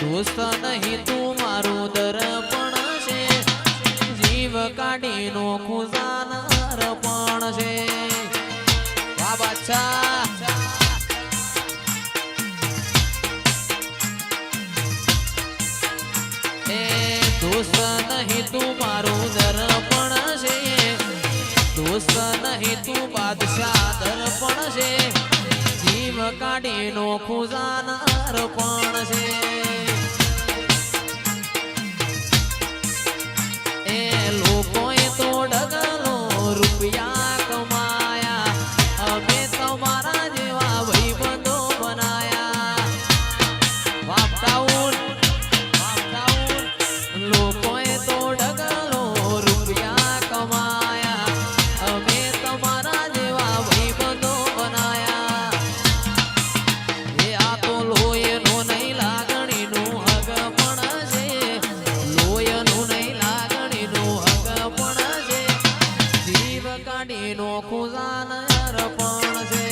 દોસ્ત નહીં તું મારું દર્પણ છે, જીવ કાઢીનો ખુજાનાર પણ છે. વાહ બાદશાહ. દોસ્ત નહીં તું મારું દર્પણ છે, દોસ્ત નહીં તું બાદશાહ દર્પણ છે, જીવ કાઢીનો ખુજાનાર પણ છે. એ લોકોએ તો ડગલો રૂપિયા કમાયા, અમે તમારા જેવા ભાઈબંધો બનાયા. વાપતાઉન લોકોએ તો ડગલો રૂપિયા કમાયા, અમે તમારા જેવા ભાઈબંધો બનાયા. એ આ તો લોહીનો નહીં લાગણીનું હગ પણ છે, લોહીનું નહીં લાગણીનું હગ પણ છે, જીવ કાઢીનો ખુજાનાર પણ છે.